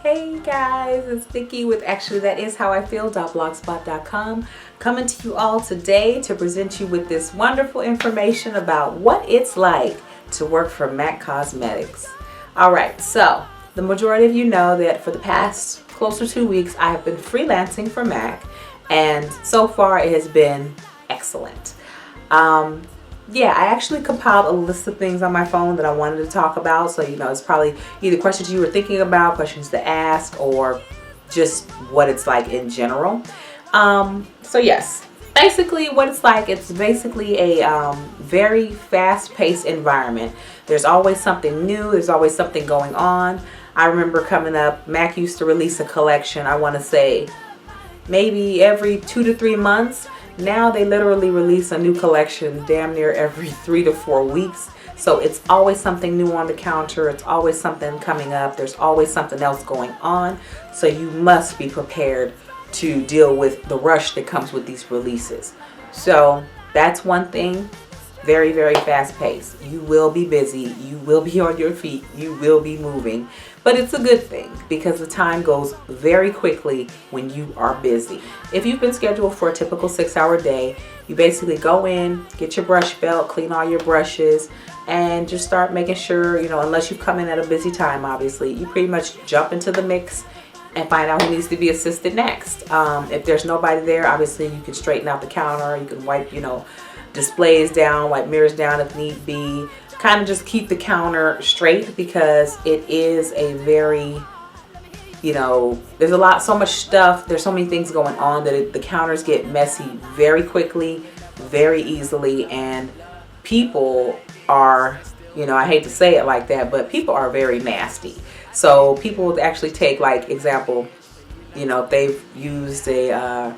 Hey guys, it's Vicky with Actually That Is How I Feel.blogspot.com, coming to you all today to present you with this wonderful information about what it's like to work for M.A.C Cosmetics. Alright, so the majority of you know that for the past close to 2 weeks I have been freelancing for M.A.C, and so far it has been excellent. Yeah, I actually compiled a list of things on my phone that I wanted to talk about. So, it's probably either questions you were thinking about, questions to ask, or just what it's like in general. So yes, basically what it's like, it's basically a very fast-paced environment. There's always something new. There's always something going on. I remember coming up, M.A.C used to release a collection, I want to say, maybe every 2 to 3 months. Now they literally release a new collection damn near every 3 to 4 weeks. So it's always something new on the counter. It's always something coming up. There's always something else going on. So you must be prepared to deal with the rush that comes with these releases. So that's one thing. Very, very fast paced. You will be busy. You will be on your feet. You will be moving. But it's a good thing because the time goes very quickly when you are busy. If you've been scheduled for a typical 6-hour day, you basically go in, get your brush belt, clean all your brushes, and just start making sure, unless you've come in at a busy time, obviously, you pretty much jump into the mix and find out who needs to be assisted next. If there's nobody there, obviously you can straighten out the counter. You can wipe, displays down, wipe mirrors down if need be. Kind of just keep the counter straight because it is a very, there's so much stuff, there's so many things going on that the counters get messy very quickly, very easily, and people are, I hate to say it like that, but people are very nasty. So people will actually take, like, example, if they've used a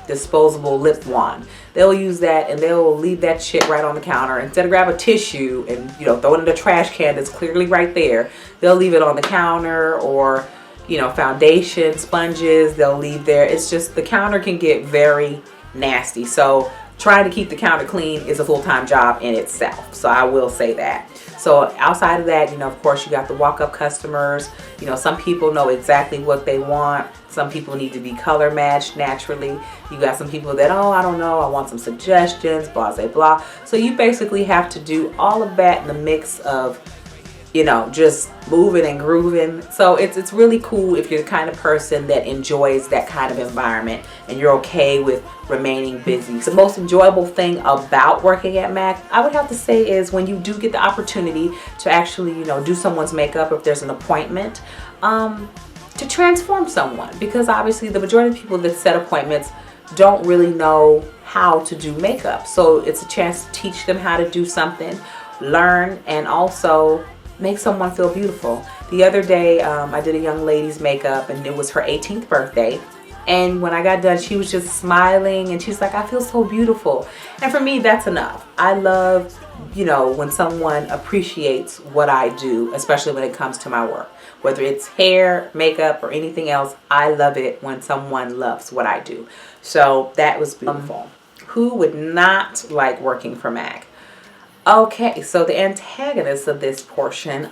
disposable lip wand, they'll use that and they'll leave that shit right on the counter. Instead of grab a tissue and throw it in the trash can that's clearly right there, they'll leave it on the counter. Or foundation, sponges, they'll leave there. It's just the counter can get very nasty. So trying to keep the counter clean is a full-time job in itself. So I will say that. So outside of that, of course, you got the walk-up customers. Some people know exactly what they want. Some people need to be color matched naturally. You got some people that, I don't know, I want some suggestions, blah, blah, blah. So you basically have to do all of that in the mix of, just moving and grooving. So it's really cool if you're the kind of person that enjoys that kind of environment and you're okay with remaining busy. The most enjoyable thing about working at M.A.C, I would have to say, is when you do get the opportunity to actually, do someone's makeup, if there's an appointment, to transform someone. Because obviously the majority of people that set appointments don't really know how to do makeup. So it's a chance to teach them how to do something, learn, and also make someone feel beautiful. The other day, I did a young lady's makeup and it was her 18th birthday. And when I got done, she was just smiling and she's like, I feel so beautiful. And for me, that's enough. I love, when someone appreciates what I do, especially when it comes to my work. Whether it's hair, makeup, or anything else, I love it when someone loves what I do. So that was beautiful. Who would not like working for M.A.C? Okay, so the antagonist of this portion,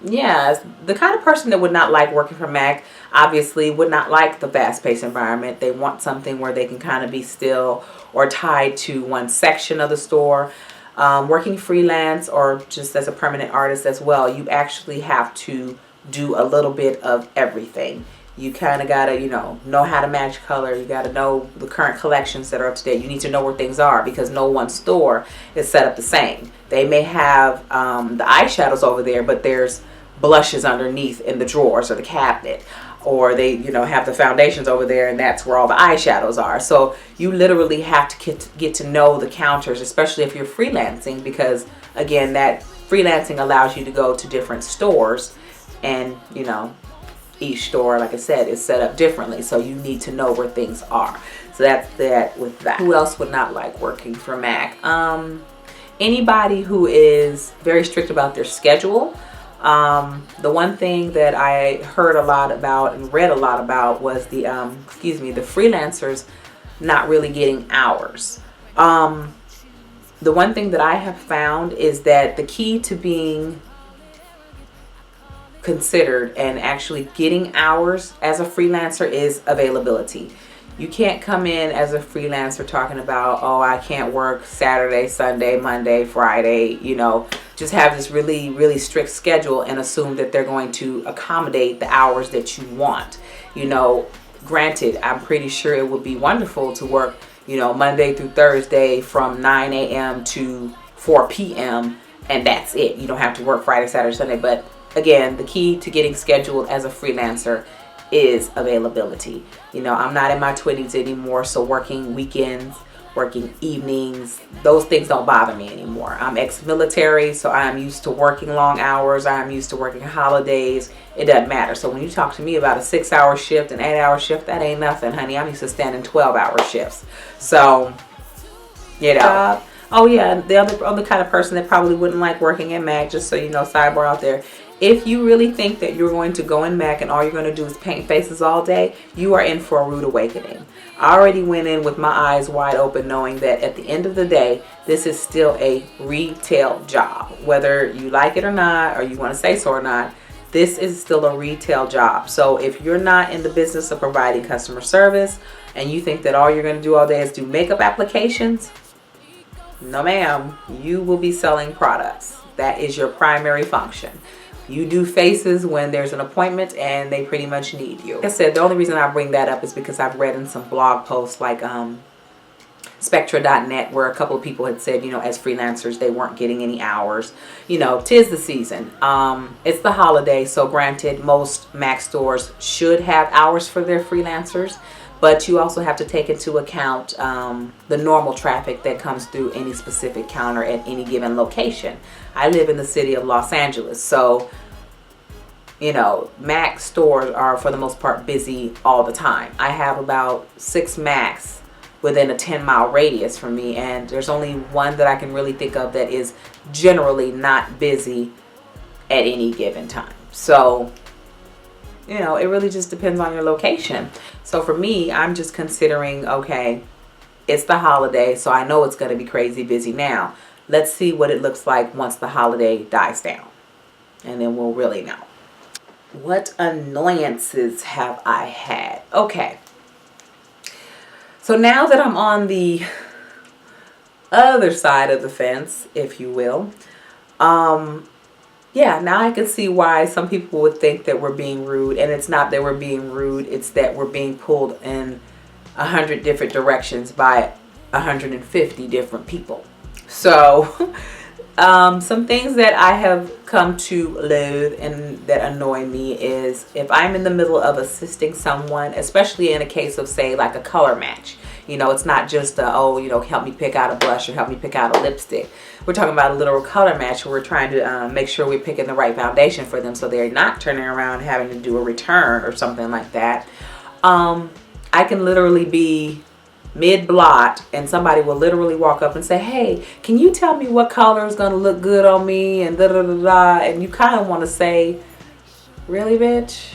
yeah, the kind of person that would not like working for M.A.C obviously would not like the fast-paced environment. They want something where they can kind of be still or tied to one section of the store. Working freelance or just as a permanent artist as well, you actually have to do a little bit of everything. You kind of got to, know how to match color. You got to know the current collections that are up to date. You need to know where things are because no one store is set up the same. They may have the eyeshadows over there, but there's blushes underneath in the drawers or the cabinet. Or they, have the foundations over there and that's where all the eyeshadows are. So you literally have to get to know the counters, especially if you're freelancing, because again, that freelancing allows you to go to different stores and, each store, like I said, is set up differently. So you need to know where things are. So that's that with that. Who else would not like working for M.A.C? Anybody who is very strict about their schedule. The one thing that I heard a lot about and read a lot about was the freelancers not really getting hours. The one thing that I have found is that the key to being considered and actually getting hours as a freelancer is availability. You can't come in as a freelancer talking about, oh, I can't work Saturday, Sunday, Monday, Friday, you know, just have this really, really strict schedule and assume that they're going to accommodate the hours that you want. You know, granted, I'm pretty sure it would be wonderful to work, you know, Monday through Thursday from 9 a.m. to 4 p.m. and that's it. You don't have to work Friday, Saturday, Sunday. But again, the key to getting scheduled as a freelancer is availability. You know, I'm not in my 20s anymore, so working weekends, working evenings, those things don't bother me anymore. I'm ex-military, so I'm used to working long hours. I'm used to working holidays. It doesn't matter. So when you talk to me about a 6-hour shift, an 8-hour shift, that ain't nothing, honey. I'm used to standing 12-hour shifts. So, you know. Oh yeah, the other kind of person that probably wouldn't like working at MAC, just so you know, sidebar out there. If you really think that you're going to go in MAC and all you're going to do is paint faces all day, you are in for a rude awakening. I already went in with my eyes wide open knowing that at the end of the day, this is still a retail job. Whether you like it or not, or you want to say so or not, this is still a retail job. So if you're not in the business of providing customer service and you think that all you're going to do all day is do makeup applications, no ma'am, you will be selling products. That is your primary function. You do faces when there's an appointment and they pretty much need you. Like I said, the only reason I bring that up is because I've read in some blog posts like Spectra.net where a couple of people had said, you know, as freelancers, they weren't getting any hours. You know, 'tis the season. It's the holiday, so granted, most MAC stores should have hours for their freelancers, but you also have to take into account the normal traffic that comes through any specific counter at any given location. I live in the city of Los Angeles, so, you know, MAC stores are for the most part busy all the time. I have about 6 MACs within a 10-mile radius from me, and there's only one that I can really think of that is generally not busy at any given time. So, you know, it really just depends on your location. So for me, I'm just considering, okay, it's the holiday, so I know it's going to be crazy busy now. Let's see what it looks like once the holiday dies down, and then we'll really know. What annoyances have I had? Okay. So now that I'm on the other side of the fence, if you will, yeah, now I can see why some people would think that we're being rude. And it's not that we're being rude, it's that we're being pulled in 100 different directions by 150 different people. So, some things that I have come to loathe and that annoy me is if I'm in the middle of assisting someone, especially in a case of, say, like a color match. You know, it's not just oh, you know, help me pick out a blush or help me pick out a lipstick. We're talking about a literal color match where we're trying to make sure we're picking the right foundation for them so they're not turning around and having to do a return or something like that. I can literally be mid-blot and somebody will literally walk up and say, hey, can you tell me what color is going to look good on me, and da da da da, and you kind of want to say, really, bitch?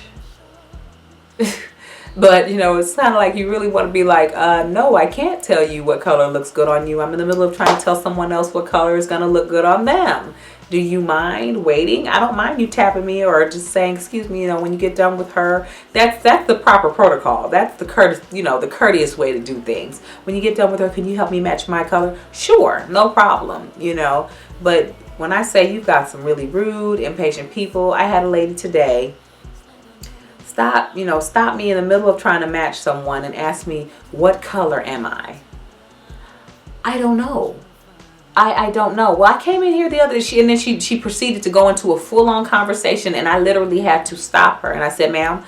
But, you know, it's kind of like you really want to be like, no, I can't tell you what color looks good on you. I'm in the middle of trying to tell someone else what color is going to look good on them. Do you mind waiting? I don't mind you tapping me or just saying, excuse me, you know, when you get done with her. That's the proper protocol. That's the courteous way to do things. When you get done with her, can you help me match my color? Sure, no problem, you know. But when I say you've got some really rude, impatient people, I had a lady today stop me in the middle of trying to match someone and ask me, what color am I? I don't know. I don't know. Well, I came in here the other day, and then she proceeded to go into a full-on conversation, and I literally had to stop her. And I said, ma'am,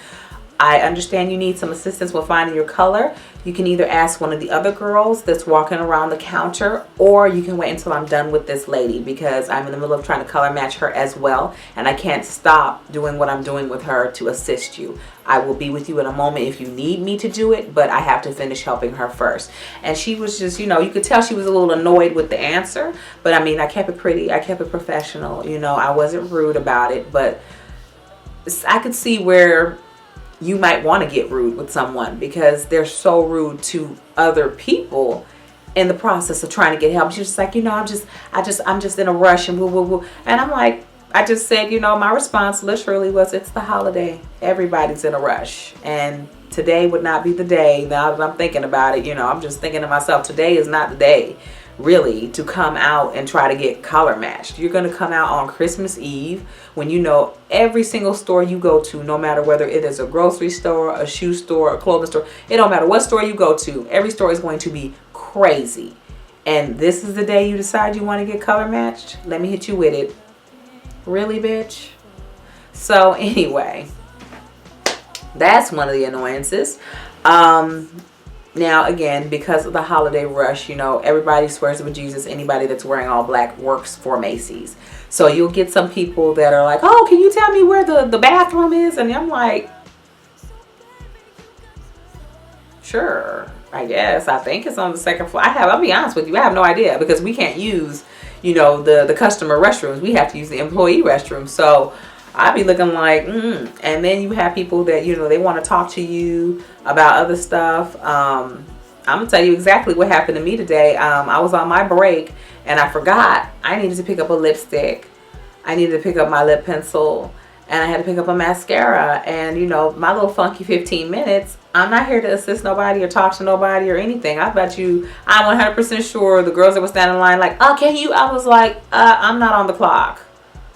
I understand you need some assistance with finding your color. You can either ask one of the other girls that's walking around the counter, or you can wait until I'm done with this lady, because I'm in the middle of trying to color match her as well, and I can't stop doing what I'm doing with her to assist you. I will be with you in a moment if you need me to do it, but I have to finish helping her first. And she was just, you know, you could tell she was a little annoyed with the answer, but I mean, I kept it pretty, I kept it professional, you know, I wasn't rude about it, but I could see where you might want to get rude with someone because they're so rude to other people in the process of trying to get help. She's just like, you know, I'm just in a rush and woo woo woo. And I'm like, I just said, you know, my response literally was, it's the holiday. Everybody's in a rush. And today would not be the day. Now that I'm thinking about it, you know, I'm just thinking to myself, today is not the day really to come out and try to get color matched. You're going to come out on Christmas Eve when you know every single store you go to, no matter whether it is a grocery store, a shoe store, a clothing store, it don't matter what store you go to, every store is going to be crazy. And this is the day you decide you want to get color matched? Let me hit you with it. Really, bitch? So anyway, that's one of the annoyances. Now, again, because of the holiday rush, you know, everybody swears with Jesus. Anybody that's wearing all black works for Macy's. So you'll get some people that are like, oh, can you tell me where the bathroom is? And I'm like, sure, I guess. I think it's on the second floor. I'll be honest with you, I have no idea, because we can't use, you know, the customer restrooms. We have to use the employee restroom. So I'd be looking like, And then you have people that, you know, they want to talk to you about other stuff. I'm going to tell you exactly what happened to me today. I was on my break and I forgot I needed to pick up a lipstick. I needed to pick up my lip pencil, and I had to pick up a mascara. And, you know, my little funky 15 minutes, I'm not here to assist nobody or talk to nobody or anything. I bet you, I'm 100% sure the girls that were standing in line like, oh, can you? I was like, I'm not on the clock.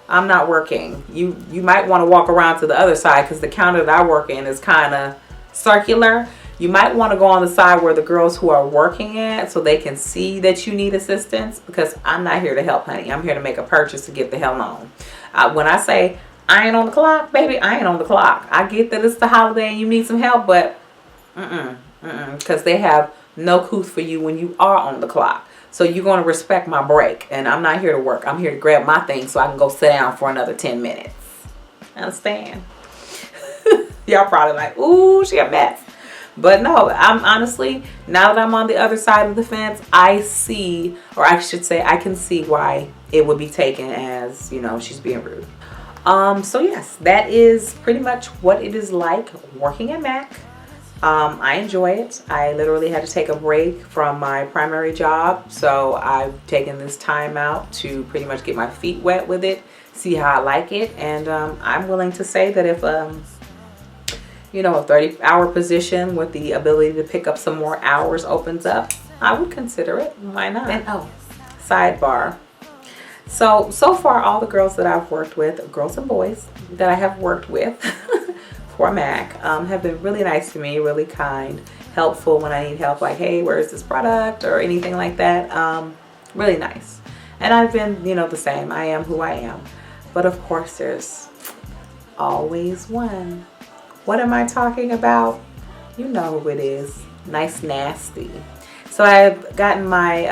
I'm not working. You might want to walk around to the other side, because the counter that I work in is kind of circular. You might want to go on the side where the girls who are working at, so they can see that you need assistance, because I'm not here to help, honey. I'm here to make a purchase to get the hell on. When I say I ain't on the clock, baby, I ain't on the clock. I get that it's the holiday and you need some help, but because they have no couth for you when you are on the clock. So you're going to respect my break. And I'm not here to work. I'm here to grab my things so I can go sit down for another 10 minutes. Understand? Y'all probably like, ooh, she a mess. But no, I'm honestly, now that I'm on the other side of the fence, I see, or I should say, I can see why it would be taken as, you know, she's being rude. So yes, that is pretty much what it is like working at M.A.C. I enjoy it. I literally had to take a break from my primary job, so I've taken this time out to pretty much get my feet wet with it, see how I like it, and I'm willing to say that if you know, a 30-hour position with the ability to pick up some more hours opens up, I would consider it. Why not? And oh, sidebar. So far all the girls that I've worked with, girls and boys that I have worked with for M.A.C, have been really nice to me, really kind, helpful when I need help, like, hey, where's this product or anything like that. Really nice. And I've been, you know, the same. I am who I am. But of course there's always one. What am I talking about? You know who it is. Nice Nasty. So I've gotten my,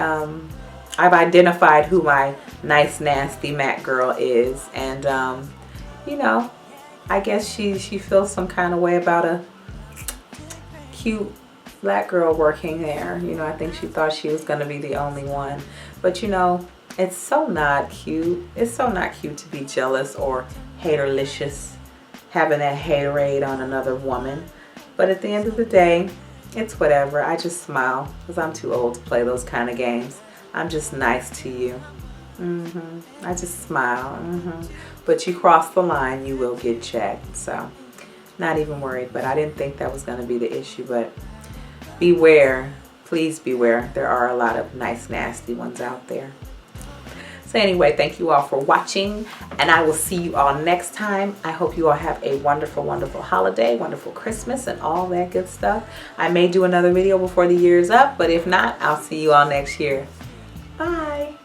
I've identified who my Nice Nasty M.A.C girl is. And, you know, I guess she feels some kind of way about a cute black girl working there. You know, I think she thought she was going to be the only one. But, you know, it's so not cute. It's so not cute to be jealous or haterlicious, having that haterade on another woman. But at the end of the day, it's whatever. I just smile because I'm too old to play those kind of games. I'm just nice to you. I just smile. But you cross the line, you will get checked. So not even worried. But I didn't think that was going to be the issue. But beware. Please beware. There are a lot of nice, nasty ones out there. So anyway, thank you all for watching, and I will see you all next time. I hope you all have a wonderful, wonderful holiday, wonderful Christmas, and all that good stuff. I may do another video before the year is up, but if not, I'll see you all next year. Bye.